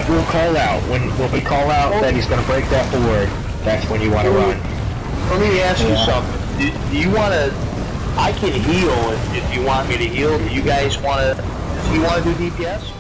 we'll call out. When we call out that he's going to break that board, that's when you want to run. Let me ask you something. Do you want to... I can heal if you want me to heal. Do you guys want to... Do you want to do DPS?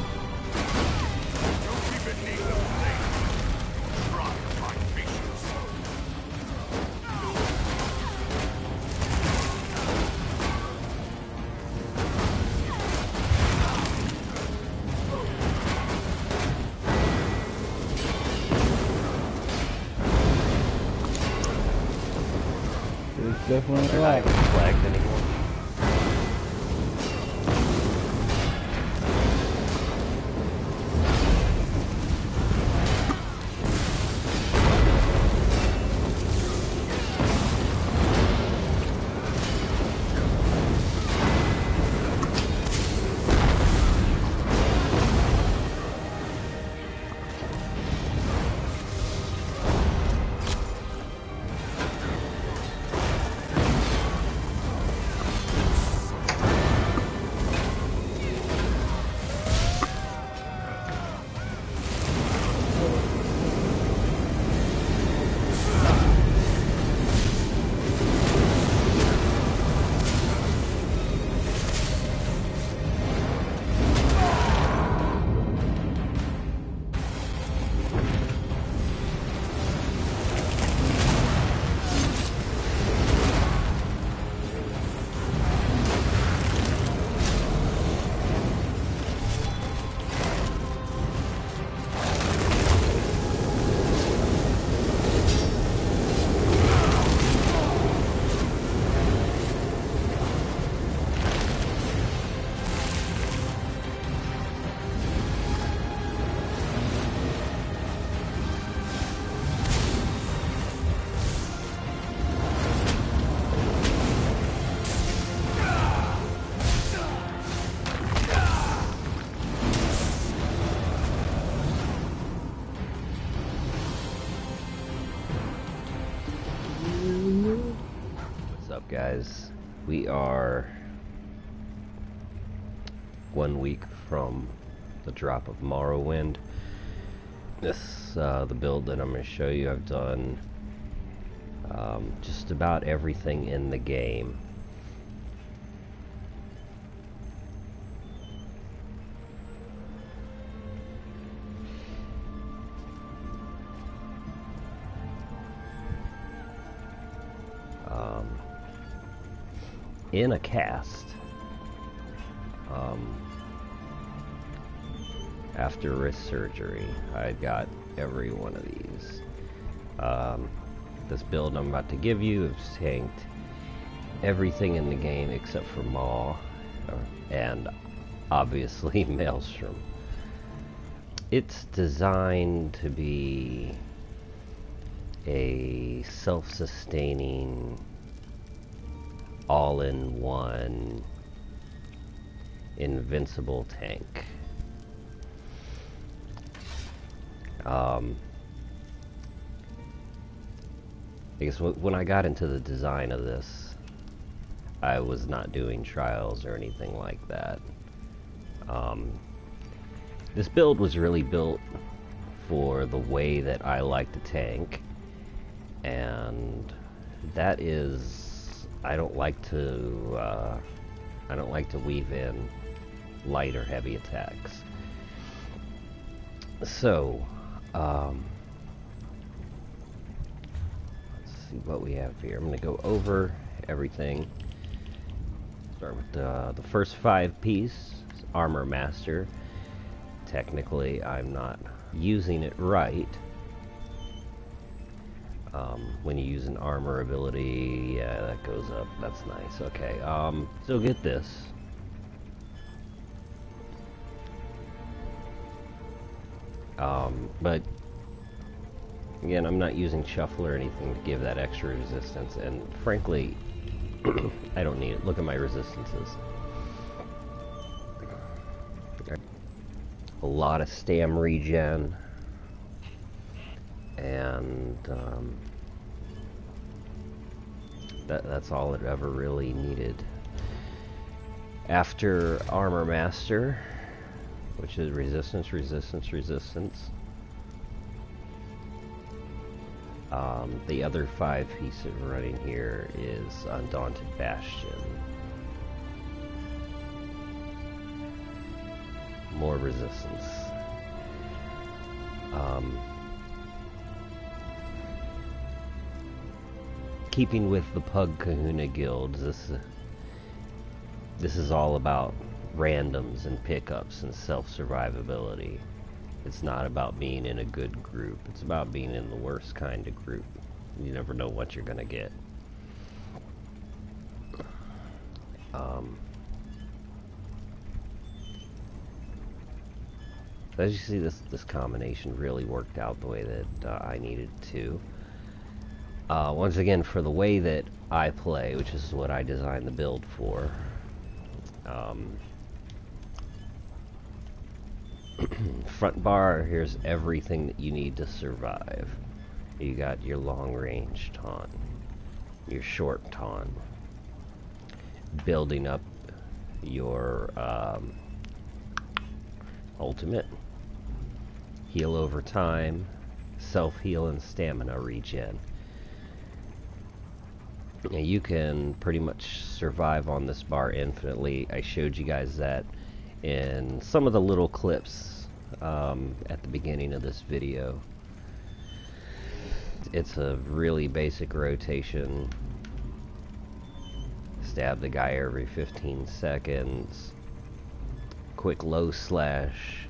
Definitely They're not even flagged anymore. Guys, we are 1 week from the drop of Morrowind. This the build that I'm going to show you. I've done just about everything in the game. In a cast, after wrist surgery, I got every one of these. This build I'm about to give you has tanked everything in the game except for Maw, and obviously Maelstrom. It's designed to be a self-sustaining, all-in-one invincible tank. I guess when I got into the design of this, I was not doing trials or anything like that. This build was really built for the way that I like to tank, and that is, I don't like to weave in light or heavy attacks. So, let's see what we have here. I'm going to go over everything. Start with the first 5-piece, Armor Master. Technically, I'm not using it right. When you use an armor ability, yeah, that goes up. That's nice. Okay, so get this. But again, I'm not using shuffle or anything to give that extra resistance, and frankly, I don't need it. Look at my resistances. A lot of stam regen, and that's all it ever really needed. After Armor Master, which is resistance, resistance, resistance, The other 5 pieces running here is Undaunted Bastion. More resistance. Keeping with the PUG Kahuna guilds, this is all about randoms and pickups and self-survivability. It's not about being in a good group. It's about being in the worst kind of group. You never know what you're gonna get. As you see, this combination really worked out the way that I needed to. Once again, for the way that I play, which is what I designed the build for, front bar, here's everything that you need to survive. You got your long range taunt, your short taunt, building up your ultimate, heal over time, self-heal, and stamina regen. Now you can pretty much survive on this bar infinitely. I showed you guys that in some of the little clips at the beginning of this video. It's a really basic rotation. Stab the guy every 15 seconds. Quick low slash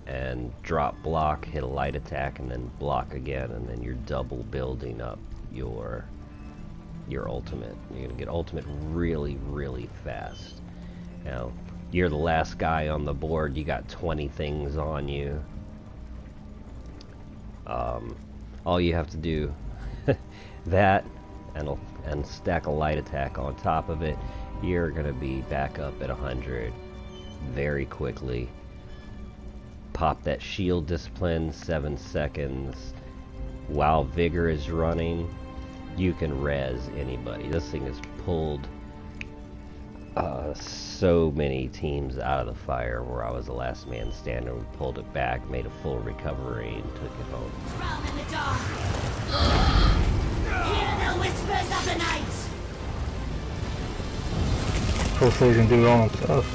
and drop block, hit a light attack, and then block again, and then you're double building up your ultimate. You're gonna get ultimate really, really fast. Now, you're the last guy on the board, you got 20 things on you. All you have to do that and stack a light attack on top of it, you're gonna be back up at 100 very quickly. Pop that shield discipline, 7 seconds. While vigor is running, you can res anybody. This thing has pulled so many teams out of the fire where I was the last man standing. We pulled it back, made a full recovery, and took it home. Realm in the dark. Hear the whispers of the night. Hopefully he can do it all himself.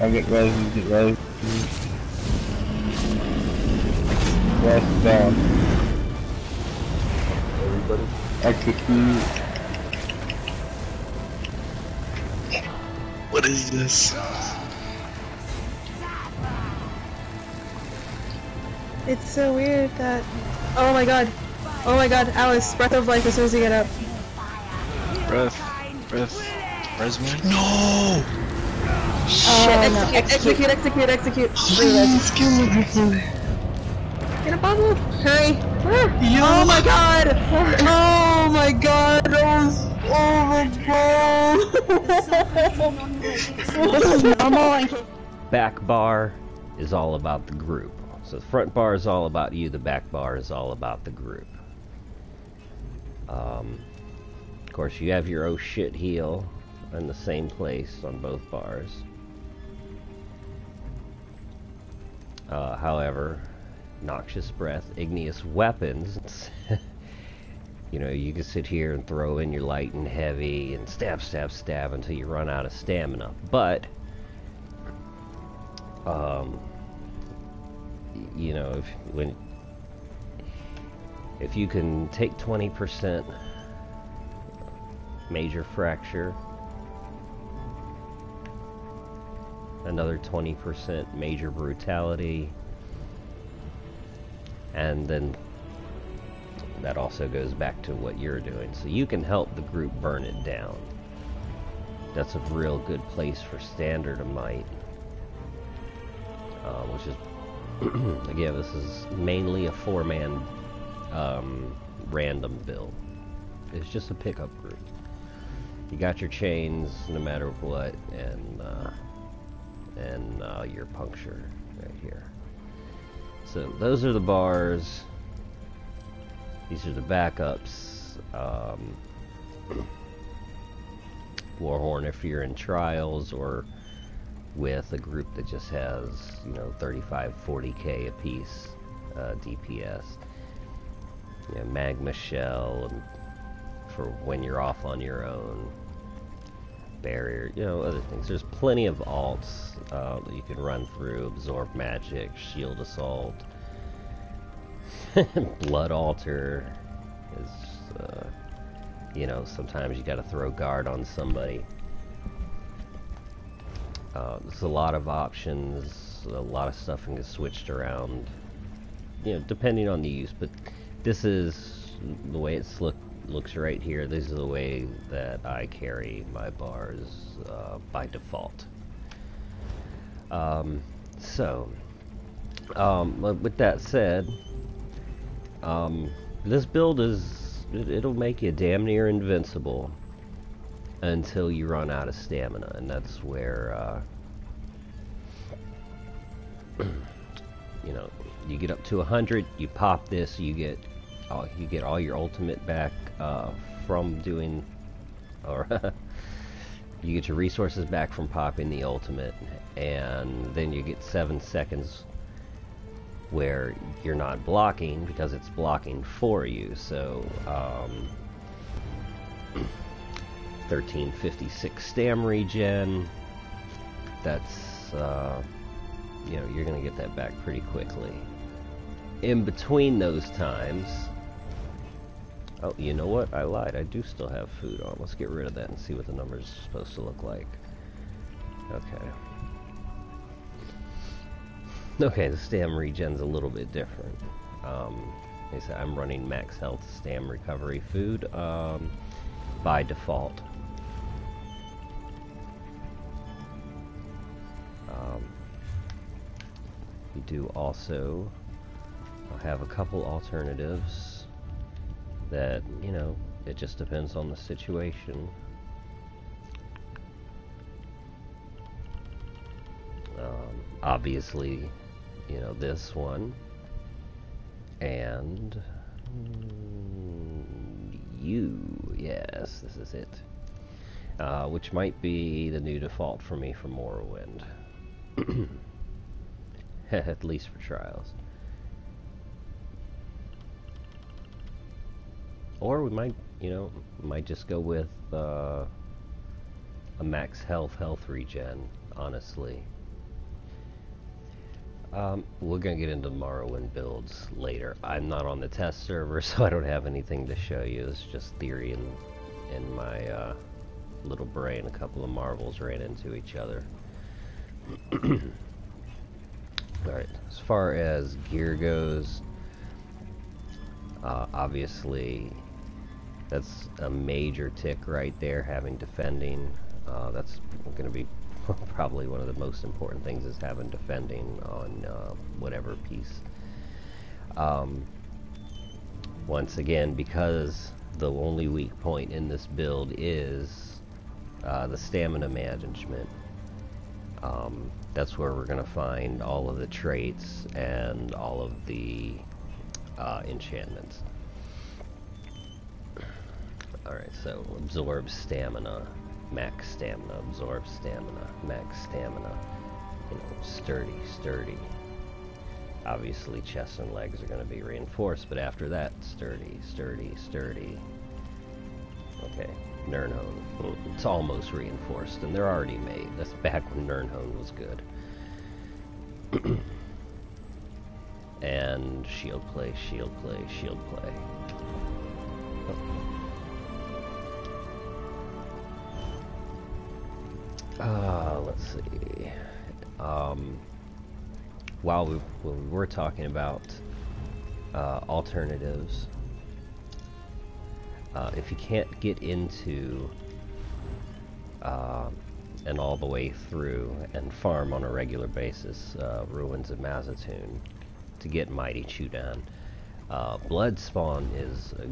I get res, get res. Res down. Everybody? Execute. What is this? It's so weird that... Oh my god, Alice, breath of life as soon as you get up. Breath. Res me? No! Shit, no. Execute. Please kill me. Get a bubble! Hurry! Oh my god! Oh my god! Back bar is all about the group. So the front bar is all about you, the back bar is all about the group. Of course, you have your oh shit heal in the same place on both bars. However, noxious breath, igneous weapons. You know, you can sit here and throw in your light and heavy and stab until you run out of stamina. But, you know, if you can take 20% major fracture, another 20% major brutality, and then that also goes back to what you're doing, so you can help the group burn it down. That's a real good place for standard of might, which is again, this is mainly a 4-man random build. It's just a pickup group. You got your chains no matter what, and your puncture right here. So those are the bars. These are the backups. Warhorn if you're in trials, or with a group that just has, you know, 35, 40k apiece DPS. You know, magma shell, and for when you're off on your own. Barrier, you know, other things. There's plenty of alts that you can run through. Absorb magic, shield assault, blood altar is, you know, sometimes you gotta throw guard on somebody. There's a lot of options, a lot of stuff can get switched around, you know, depending on the use, but this is the way it's looks right here. This is the way that I carry my bars by default. With that said, this build it'll make you damn near invincible until you run out of stamina, and that's where you know, you get up to 100, you pop this, you get all your ultimate back from doing, or you get your resources back from popping the ultimate, and then you get 7 seconds where you're not blocking because it's blocking for you. So 1356 stam regen, that's you know, you're gonna get that back pretty quickly. In between those times, oh, you know what? I lied. I do still have food on. Let's get rid of that and see what the numbers are supposed to look like. Okay. Okay, the stam regen's a little bit different. Like I said, I'm running max health stam recovery food by default. We do also have a couple alternatives that, you know, it just depends on the situation. Obviously, you know, this one, and you, yes, this is it, which might be the new default for me for Morrowind, at least for trials. Or we might, you know, might just go with a max health regen, honestly. We're gonna get into Morrowind builds later. I'm not on the test server, so I don't have anything to show you. It's just theory in my little brain. A couple of marvels ran into each other. Alright, as far as gear goes, obviously that's a major tick right there, having defending. That's going to be probably one of the most important things, is having defending on whatever piece. Once again, because the only weak point in this build is the stamina management, that's where we're going to find all of the traits and all of the enchantments. Alright, so absorb stamina, max stamina, absorb stamina, max stamina, you know, sturdy. Obviously chest and legs are going to be reinforced, but after that, sturdy. Okay, Nirnhone, it's almost reinforced, and they're already made. That's back when Nirnhone was good. And shield play. Let's see. While we were talking about alternatives, if you can't get into and all the way through and farm on a regular basis Ruins of Mazatoon to get Mighty Chudan, Bloodspawn is a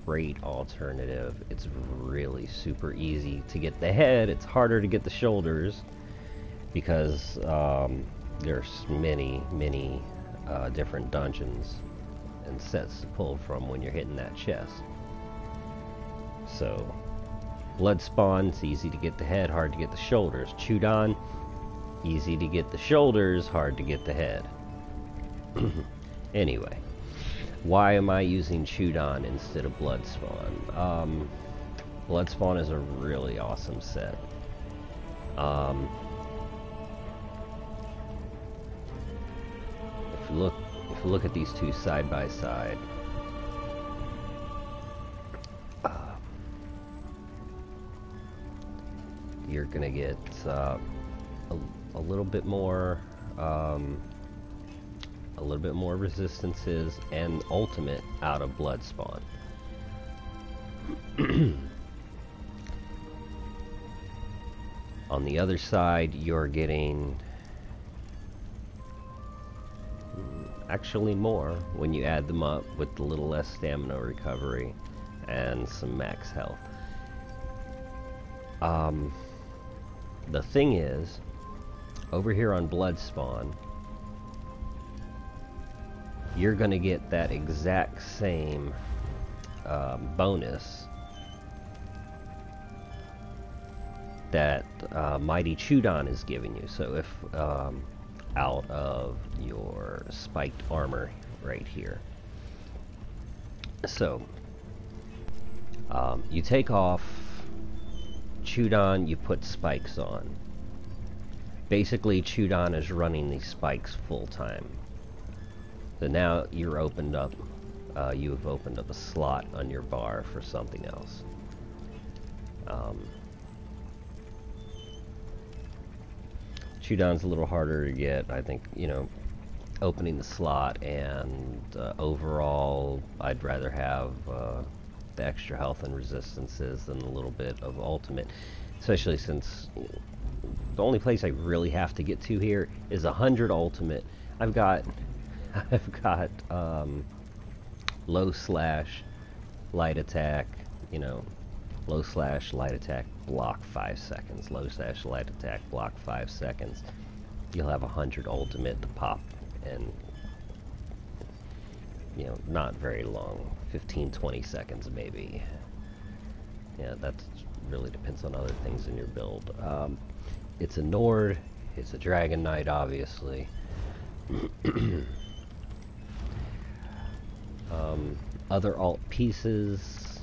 great alternative. It's really super easy to get the head. It's harder to get the shoulders because there's many different dungeons and sets to pull from when you're hitting that chest. So Blood Spawn's easy to get the head, hard to get the shoulders. Chewed On, easy to get the shoulders, hard to get the head. Anyway, why am I using Chewed On instead of Blood Spawn? Blood Spawn is a really awesome set. If you look at these two side by side, you're gonna get a little bit more resistances and ultimate out of Blood Spawn. On the other side, you're getting actually more when you add them up with a little less stamina recovery and some max health. The thing is, over here on Blood Spawn, you're gonna get that exact same bonus that Mighty Chewed On is giving you. So if out of your spiked armor right here, so you take off Chewed On, you put spikes on. Basically, Chewed On is running these spikes full time. So now you're opened up. You have opened up a slot on your bar for something else. Chewed On's a little harder to get. I think, you know, opening the slot, and overall, I'd rather have the extra health and resistances than a little bit of ultimate, especially since the only place I really have to get to here is 100 ultimate. I've got low slash light attack, you know, low slash light attack block 5 seconds, low slash light attack block 5 seconds. You'll have 100 ultimate to pop, and you know, not very long, 15-20 seconds maybe. Yeah, that really depends on other things in your build. It's a Nord, it's a Dragon Knight, obviously. Other alt pieces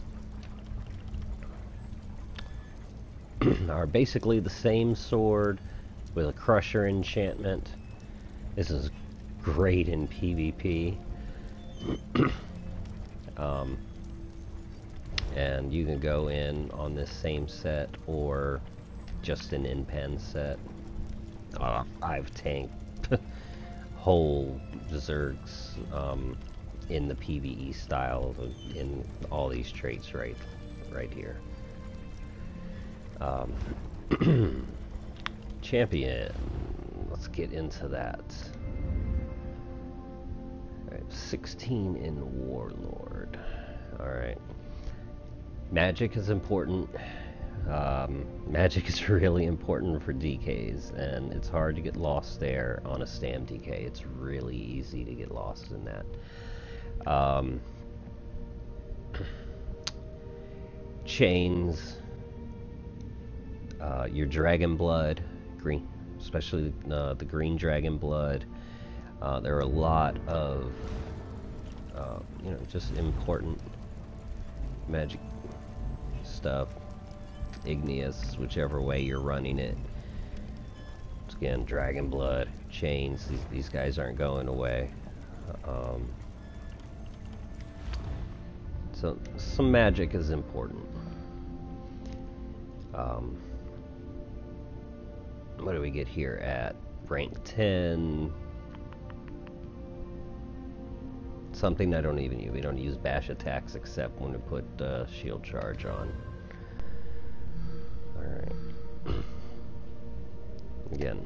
are basically the same sword with a Crusher enchantment. This is great in PvP. And you can go in on this same set or just an in-pen set. I've tanked whole Zergs in the PvE style in all these traits right here. Champion, let's get into that. Alright, 16 in Warlord. Alright. Magic is important. Magic is really important for DKs, and it's hard to get lost there on a Stam DK. It's really easy to get lost in that. Chains, your Dragon Blood, green, especially the green Dragon Blood. There are a lot of, you know, just important magic stuff. Igneous, whichever way you're running it. Again, Dragon Blood, Chains, these guys aren't going away. So some magic is important. What do we get here at rank 10? Something I don't even use. We don't use bash attacks except when we put shield charge on. Alright. Again,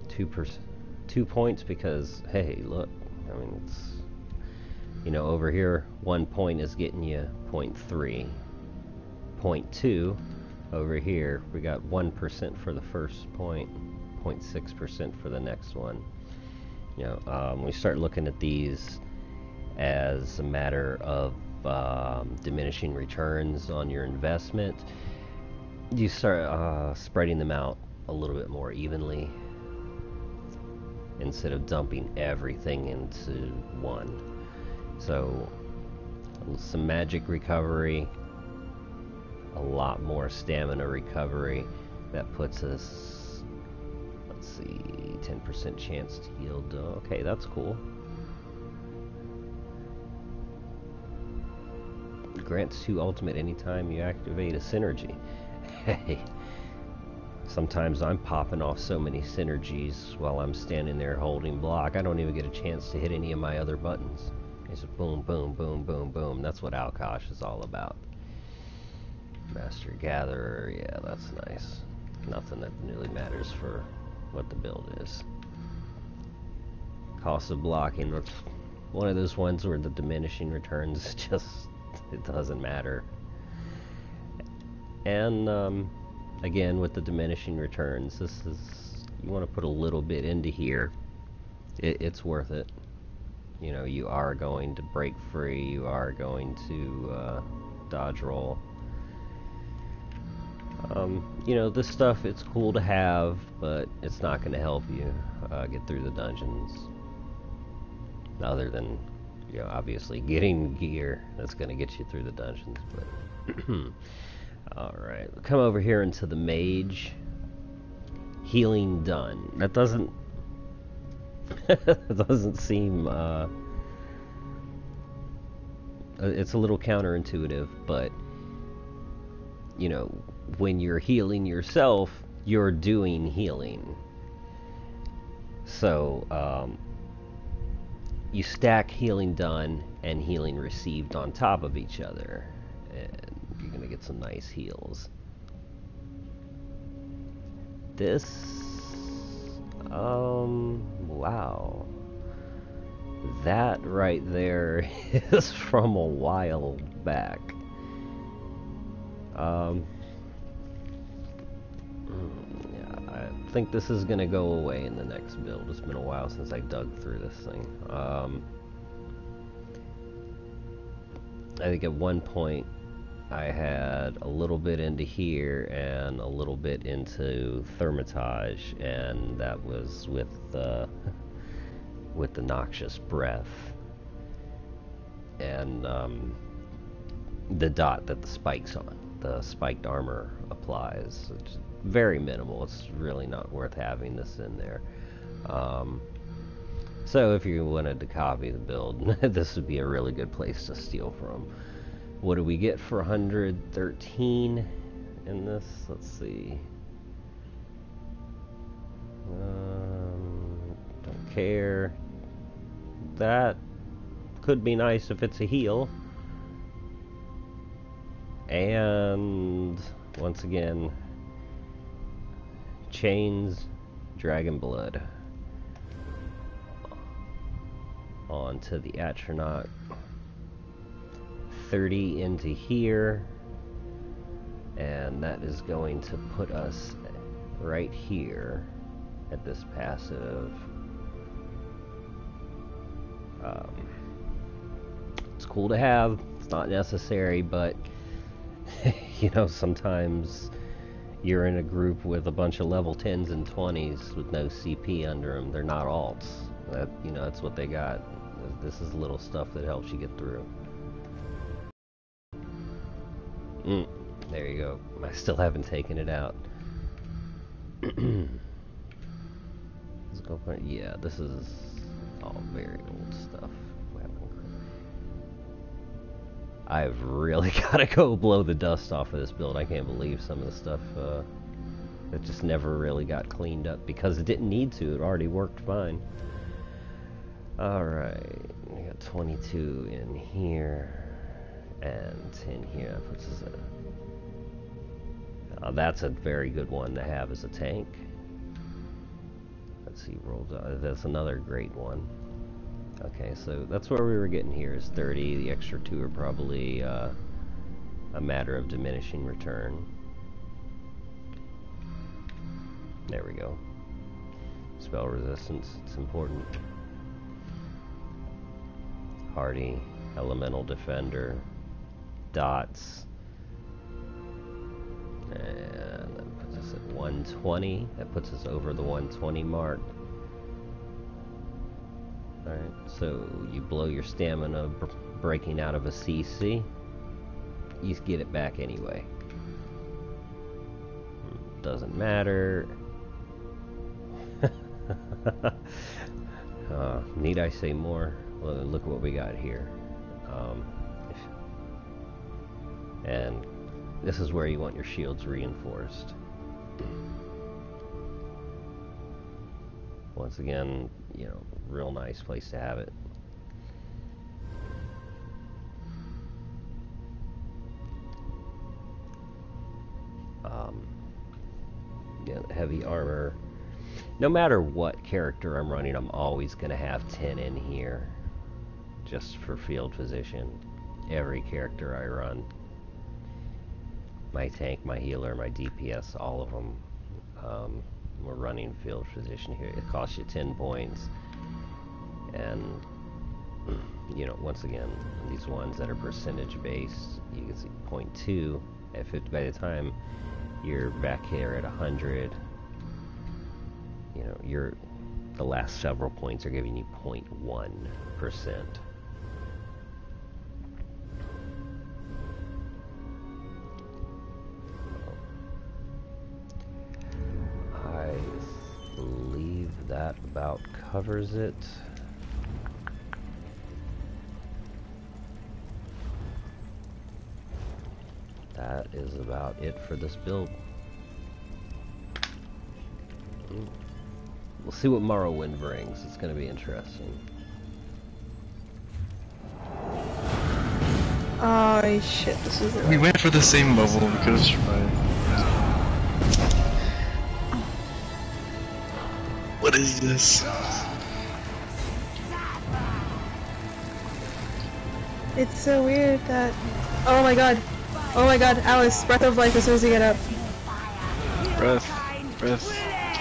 2 points because, hey, look, I mean, it's, you know, over here 1 point is getting you 0.3. 0.2 over here we got 1% for the first point, 0.6% for the next one. You know, we start looking at these as a matter of diminishing returns on your investment, you start spreading them out a little bit more evenly instead of dumping everything into one. So some magic recovery, a lot more stamina recovery. That puts us, let's see, 10% chance to yield. Okay, that's cool. Grants 2 ultimate anytime you activate a synergy. Hey, sometimes I'm popping off so many synergies while I'm standing there holding block, I don't even get a chance to hit any of my other buttons. It's just boom, boom, boom, boom, boom. That's what Alkosh is all about. Master Gatherer, yeah, that's nice. Nothing that really matters for what the build is. Cost of blocking, that's one of those ones where the diminishing returns just, it doesn't matter. And again, with the diminishing returns, this is, you want to put a little bit into here. It's worth it. You know, you are going to break free, you are going to dodge roll. You know, this stuff, it's cool to have, but it's not going to help you get through the dungeons. Other than, you know, obviously getting gear that's going to get you through the dungeons. But alright, we'll come over here into the mage. Healing done. That doesn't it doesn't seem it's a little counterintuitive, but you know, when you're healing yourself, you're doing healing. So you stack healing done and healing received on top of each other, and you're gonna get some nice heals. This wow, that right there is from a while back. Yeah, I think this is gonna go away in the next build. It's been a while since I dug through this thing. I think at one point I had a little bit into here and a little bit into Thermitage, and that was with the noxious breath and the dot that the spikes on, the spiked armor applies. It's very minimal. It's really not worth having this in there. So if you wanted to copy the build, this would be a really good place to steal from. What do we get for 113 in this? Let's see. Don't care. That could be nice if it's a heal. And once again, chains, dragon blood. On to the Atronach. 30 into here, and that is going to put us right here at this passive. It's cool to have, it's not necessary, but you know, sometimes you're in a group with a bunch of level 10s and 20s with no CP under them. They're not alts. That, you know, that's what they got. This is little stuff that helps you get through. There you go. I still haven't taken it out. Let's go for it. Yeah, this is all very old stuff. I've really got to go blow the dust off of this build. I can't believe some of the stuff that just never really got cleaned up because it didn't need to. It already worked fine. Alright, we got 22 in here. And 10 here, that puts us at... that's a very good one to have as a tank. Let's see, rolls out. That's another great one. Okay, so that's where we were getting here, is 30. The extra 2 are probably a matter of diminishing return. There we go. Spell resistance, it's important. Hardy. Elemental Defender, dots, and that puts us at 120. That puts us over the 120 mark. Alright, so you blow your stamina breaking out of a CC, you get it back anyway. Doesn't matter. Need I say more? Well, look what we got here. And this is where you want your shields reinforced. Once again, you know, real nice place to have it. Yeah, heavy armor. No matter what character I'm running, I'm always going to have 10 in here. Just for field position. Every character I run. My tank, my healer, my DPS, all of them. We're running field position here. It costs you 10 points. And, you know, once again, these ones that are percentage based, you can see 0.2. By the time you're back here at 100, you know, the last several points are giving you 0.1%. I believe that about covers it. That is about it for this build. We'll see what Morrowind brings. It's going to be interesting. Oh shit, this is it. We went for the same level, we could have survived. What is this? It's so weird that... Oh my god. Oh my god, Alice, breath of life as soon as you get up. Breath.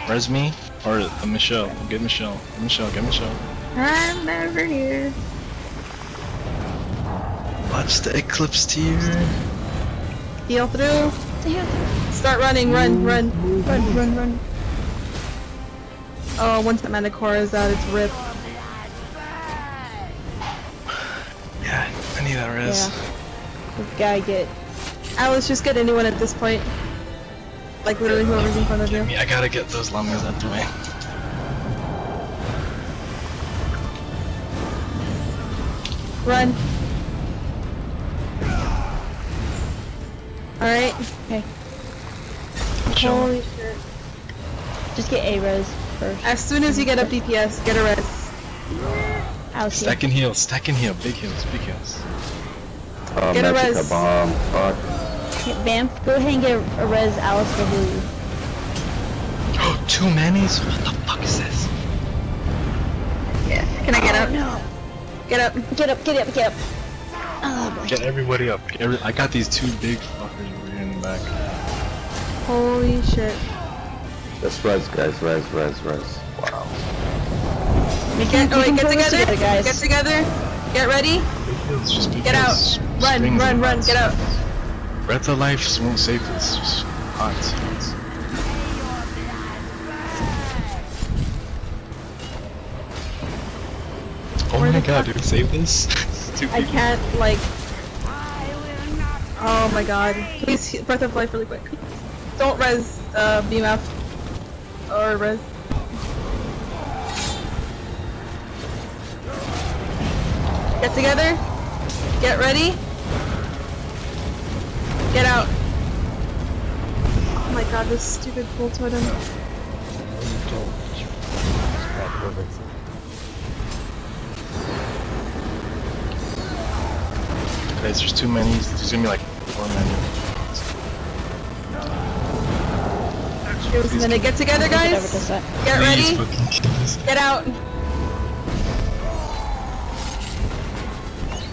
Res me? Or Michelle. Get Michelle. Get Michelle. I'm over here. Watch the eclipse tier. Heal through. Start running, run. Oh, once the Manticore is out, it's rip. Yeah, I need that res. Yeah. We gotta get... Alice, just get anyone at this point. Like literally whoever's in front of you. I gotta get those llamas out the way. Run. Alright. Okay. Holy shit. Just get a res first. As soon as you get up DPS, get a res. Stack and heal, big heals. Oh, Get a magic res. bomb, fuck. Okay, Bam, go ahead and get a res Alice for who? Oh, 2 manis? What the fuck is this? Yeah. Can I get up? No. Get up. Get up. Oh boy. Get everybody up. I got these 2 big fuckers over here in the back. Holy shit. Just res, guys, res. Wow. Get together, guys. Get together. Get ready. Just Get out. Run. Get out. Breath of life won't save this. Just hot. Oh my god, dude, save this. 2 I people. can't, like... Oh my god. Please, breath of life really quick. Don't res, BMF. Or res. Get together. Get ready. Get out. Oh my god, this stupid full totem. Guys, there's too many. There's gonna be like 4 menus. Give us a minute. Get together, guys. Get ready. Get out.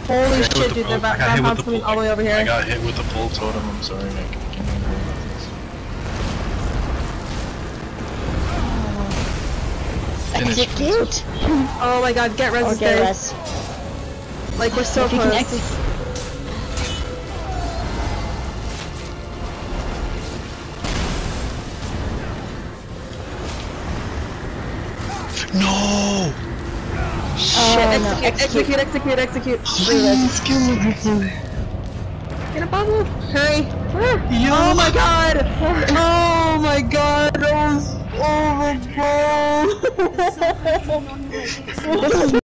Holy shit, dude, they're back coming all the way over here. I got hit with the full totem, I'm sorry, Nick. Execute! Oh my god, get res. Get res. Like, we're so If you can close. No! Shit, no, execute. Please kill me. Get a bubble! Hurry! Yo. Oh my god! Oh my god! Oh my god!